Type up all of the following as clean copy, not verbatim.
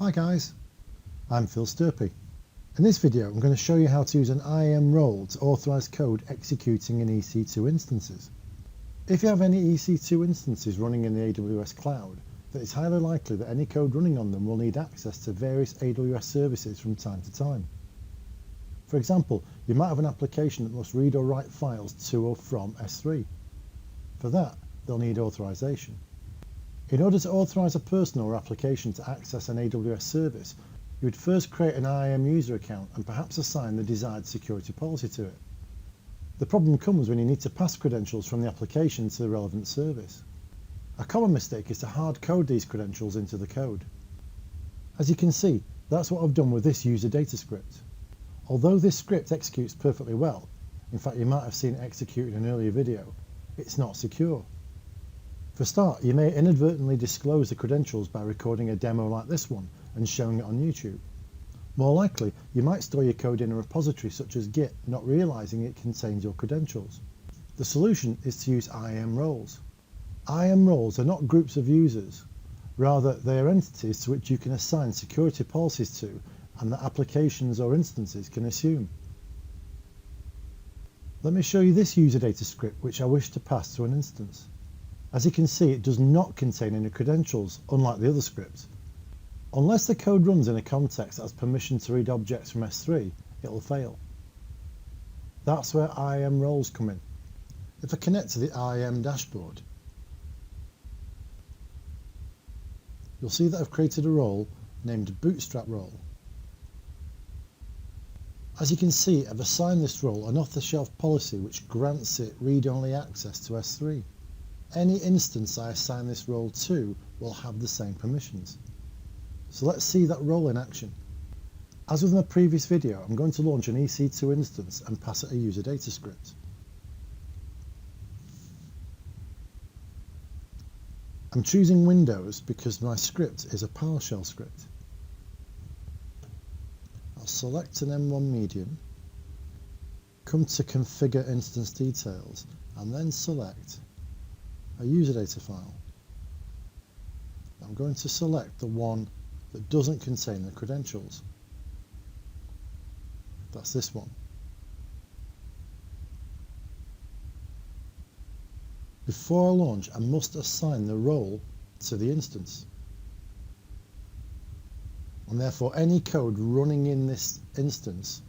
Hi guys, I'm Phil Stirpe. In this video I'm going to show you how to use an IAM role to authorise code executing in EC2 instances. If you have any EC2 instances running in the AWS cloud, then it's highly likely that any code running on them will need access to various AWS services from time to time. For example, you might have an application that must read or write files to or from S3. For that, they'll need authorization. In order to authorize a person or application to access an AWS service, you would first create an IAM user account and perhaps assign the desired security policy to it. The problem comes when you need to pass credentials from the application to the relevant service. A common mistake is to hard code these credentials into the code. As you can see, that's what I've done with this user data script. Although this script executes perfectly well, in fact you might have seen it execute in an earlier video, it's not secure. For a start, you may inadvertently disclose the credentials by recording a demo like this one and showing it on YouTube. More likely, you might store your code in a repository such as Git, not realizing it contains your credentials. The solution is to use IAM roles. IAM roles are not groups of users. Rather, they are entities to which you can assign security policies to and that applications or instances can assume. Let me show you this user data script which I wish to pass to an instance. As you can see, it does not contain any credentials, unlike the other script. Unless the code runs in a context that has permission to read objects from S3, it will fail. That's where IAM roles come in. If I connect to the IAM dashboard, you'll see that I've created a role named Bootstrap role. As you can see, I've assigned this role an off-the-shelf policy which grants it read-only access to S3. Any instance I assign this role to will have the same permissions. So let's see that role in action. As with my previous video, I'm going to launch an EC2 instance and pass it a user data script. I'm choosing Windows because my script is a PowerShell script. I'll select an M1 medium, come to Configure Instance Details, and then select a user data file. I'm going to select the one that doesn't contain the credentials. That's this one. Before I launch, I must assign the role to the instance. And therefore any code running in this instance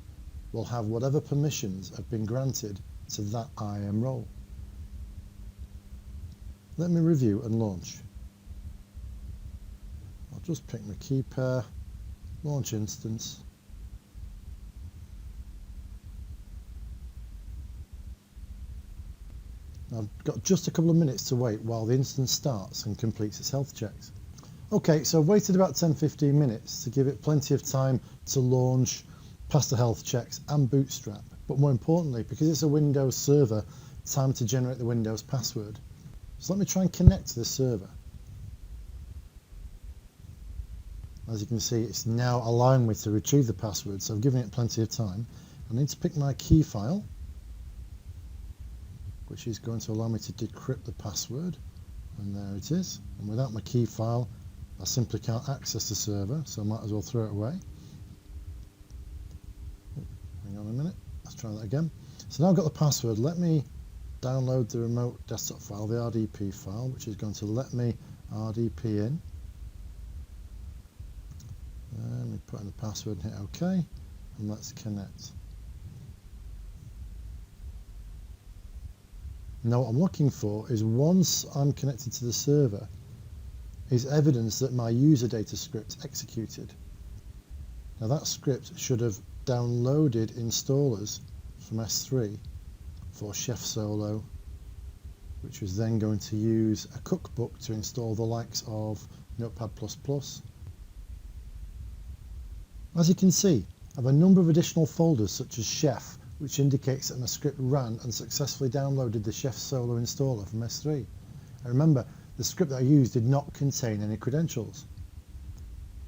will have whatever permissions have been granted to that IAM role. Let me review and launch. I'll just pick my key pair, launch instance. I've got just a couple of minutes to wait while the instance starts and completes its health checks. Okay, so I've waited about 10-15 minutes to give it plenty of time to launch, pass the health checks and bootstrap. But more importantly, because it's a Windows server, time to generate the Windows password. So let me try and connect to the server. As you can see, it's now allowing me to retrieve the password, so I've given it plenty of time. I need to pick my key file, which is going to allow me to decrypt the password, and there it is. And without my key file, I simply can't access the server, so I might as well throw it away. Hang on a minute, let's try that again. So now I've got the password. Let me download the remote desktop file, the RDP file, which is going to let me RDP in. Let me put in the password and hit OK, and let's connect. Now what I'm looking for is, once I'm connected to the server, is evidence that my user data script executed. Now that script should have downloaded installers from S3 for Chef Solo, which was then going to use a cookbook to install the likes of Notepad++. As you can see, I have a number of additional folders such as Chef, which indicates that my script ran and successfully downloaded the Chef Solo installer from S3. And remember, the script that I used did not contain any credentials.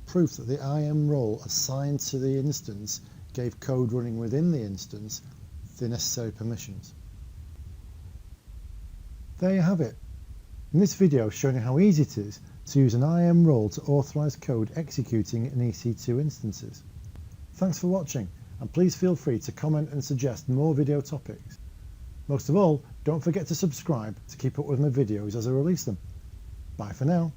Proof that the IAM role assigned to the instance gave code running within the instance the necessary permissions. There you have it. In this video, I've shown you how easy it is to use an IAM role to authorise code executing in EC2 instances. Thanks for watching, and please feel free to comment and suggest more video topics. Most of all, don't forget to subscribe to keep up with my videos as I release them. Bye for now.